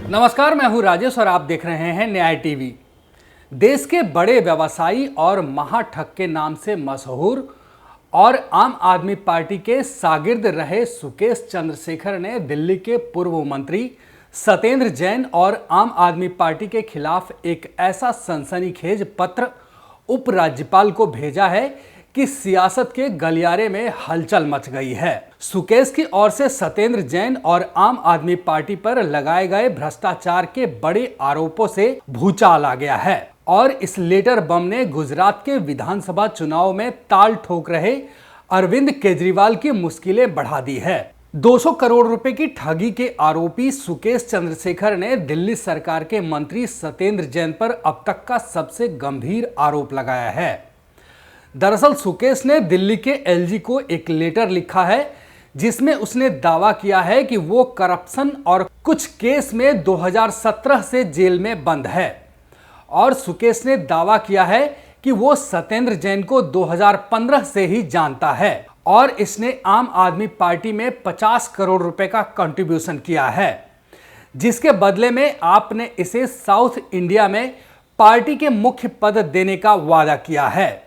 नमस्कार, मैं हूं राजेश और आप देख रहे हैं न्याय टीवी। देश के बड़े व्यवसायी और महाठग के नाम से मशहूर और आम आदमी पार्टी के शागिर्द रहे सुकेश चंद्रशेखर ने दिल्ली के पूर्व मंत्री सत्येंद्र जैन और आम आदमी पार्टी के खिलाफ एक ऐसा सनसनीखेज पत्र उपराज्यपाल को भेजा है कि सियासत के गलियारे में हलचल मच गई है। सुकेश की ओर से सत्येंद्र जैन और आम आदमी पार्टी पर लगाए गए भ्रष्टाचार के बड़े आरोपों से भूचाल आ गया है और इस लेटर बम ने गुजरात के विधानसभा चुनाव में ताल ठोक रहे अरविंद केजरीवाल की मुश्किलें बढ़ा दी है। 200 करोड़ रुपए की ठगी के आरोपी सुकेश चंद्रशेखर ने दिल्ली सरकार के मंत्री सत्येंद्र जैन पर अब तक का सबसे गंभीर आरोप लगाया है। दरअसल सुकेश ने दिल्ली के एलजी को एक लेटर लिखा है जिसमें उसने दावा किया है कि वो करप्शन और कुछ केस में 2017 से जेल में बंद है और सुकेश ने दावा किया है कि वो सत्येंद्र जैन को 2015 से ही जानता है और इसने आम आदमी पार्टी में 50 करोड़ रुपए का कंट्रीब्यूशन किया है, जिसके बदले में आपने इसे साउथ इंडिया में पार्टी के मुख्य पद देने का वादा किया है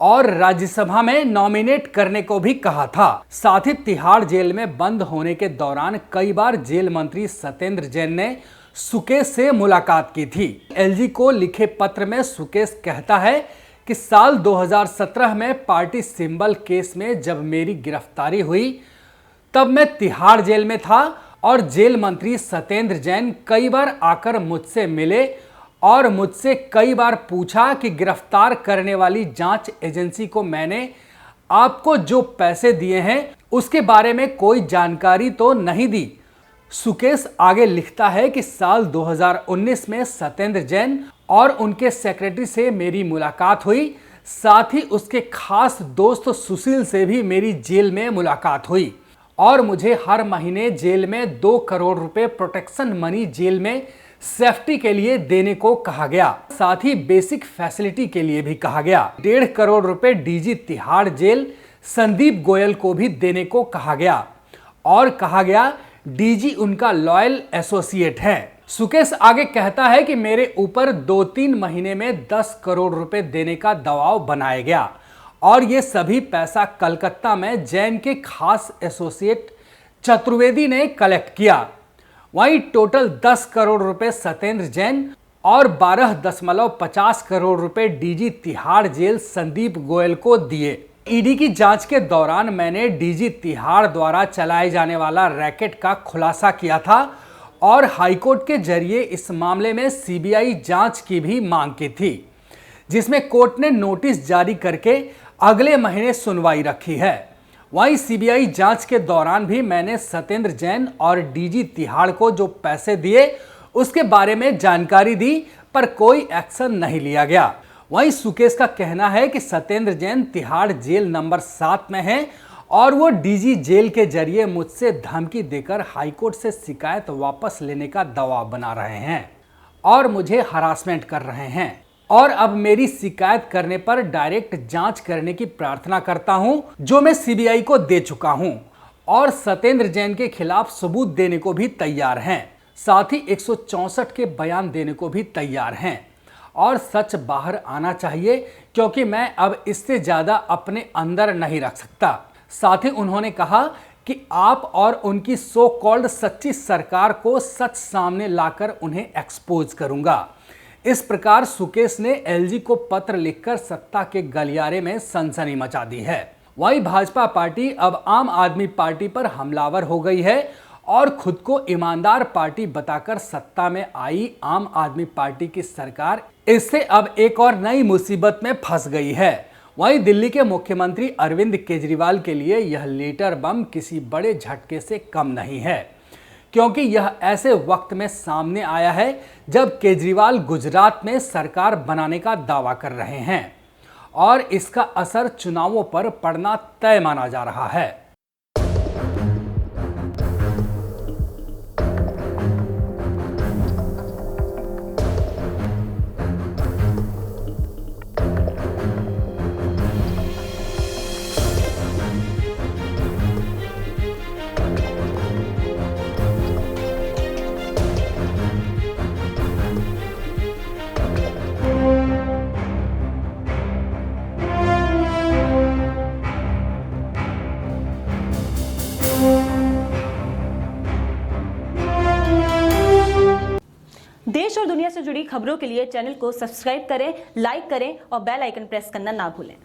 और राज्यसभा में नॉमिनेट करने को भी कहा था। साथ ही तिहाड़ जेल में बंद होने के दौरान कई बार जेल मंत्री सत्येंद्र जैन ने सुकेश से मुलाकात की थी। एलजी को लिखे पत्र में सुकेश कहता है कि साल 2017 में पार्टी सिंबल केस में जब मेरी गिरफ्तारी हुई तब मैं तिहाड़ जेल में था और जेल मंत्री सत्येंद्र जैन कई बार आकर मुझसे मिले और मुझसे कई बार पूछा कि गिरफ्तार करने वाली जांच एजेंसी को मैंने आपको जो पैसे दिए हैं उसके बारे में कोई जानकारी तो नहीं दी। सुकेश आगे लिखता है कि साल 2019 में सत्येंद्र जैन और उनके सेक्रेटरी से मेरी मुलाकात हुई, साथ ही उसके खास दोस्त सुशील से भी मेरी जेल में मुलाकात हुई और मुझे हर महीने जेल में 2 करोड़ रुपए प्रोटेक्शन मनी जेल में सेफ्टी के लिए देने को कहा गया। साथ ही बेसिक फैसिलिटी के लिए भी कहा गया। 1.5 करोड़ रुपए डीजी तिहाड़ जेल संदीप गोयल को भी देने को कहा गया और कहा गया डीजी उनका लॉयल एसोसिएट है। सुकेश आगे कहता है कि मेरे ऊपर 2-3 महीने में 10 करोड़ रुपए देने का दबाव बनाया गया और ये सभी पैसा कलकत्ता में जैन के खास एसोसिएट चतुर्वेदी ने कलेक्ट किया। वहीं टोटल 10 करोड़ रुपए सत्येंद्र जैन और 12.50 करोड़ रुपए डीजी तिहाड़ जेल संदीप गोयल को दिए। ईडी की जांच के दौरान मैंने डीजी तिहाड़ द्वारा चलाए जाने वाला रैकेट का खुलासा किया था और हाईकोर्ट के जरिए इस मामले में सीबीआई जांच की भी मांग की थी, जिसमें कोर्ट ने नोटिस जारी करके अगले महीने सुनवाई रखी है। वहीं सीबीआई जांच के दौरान भी मैंने सत्येंद्र जैन और डीजी तिहाड़ को जो पैसे दिए उसके बारे में जानकारी दी, पर कोई एक्शन नहीं लिया गया। वहीं सुकेश का कहना है कि सत्येंद्र जैन तिहाड़ जेल नंबर 7 में हैं और वो डीजी जेल के जरिए मुझसे धमकी देकर हाईकोर्ट से शिकायत वापस लेने का दबाव बना रहे हैं और मुझे हरासमेंट कर रहे हैं और अब मेरी शिकायत करने पर डायरेक्ट जांच करने की प्रार्थना करता हूं, जो मैं सीबीआई को दे चुका हूं और सत्येंद्र जैन के खिलाफ सबूत देने को भी तैयार हैं। साथ ही 164 के बयान देने को भी तैयार हैं और सच बाहर आना चाहिए क्योंकि मैं अब इससे ज्यादा अपने अंदर नहीं रख सकता। साथ ही उन्होंने कहा कि आप और उनकी सो कॉल्ड सच्ची सरकार को सच सामने लाकर उन्हें एक्सपोज करूंगा। इस प्रकार सुकेश ने एलजी को पत्र लिखकर सत्ता के गलियारे में सनसनी मचा दी है। वहीं भाजपा पार्टी अब आम आदमी पार्टी पर हमलावर हो गई है और खुद को ईमानदार पार्टी बताकर सत्ता में आई आम आदमी पार्टी की सरकार इससे अब एक और नई मुसीबत में फंस गई है। वहीं दिल्ली के मुख्यमंत्री अरविंद केजरीवाल के लिए यह लेटर बम किसी बड़े झटके से कम नहीं है, क्योंकि यह ऐसे वक्त में सामने आया है जब केजरीवाल गुजरात में सरकार बनाने का दावा कर रहे हैं और इसका असर चुनावों पर पड़ना तय माना जा रहा है। से जुड़ी खबरों के लिए चैनल को सब्सक्राइब करें, लाइक करें और बेल आइकन प्रेस करना ना भूलें।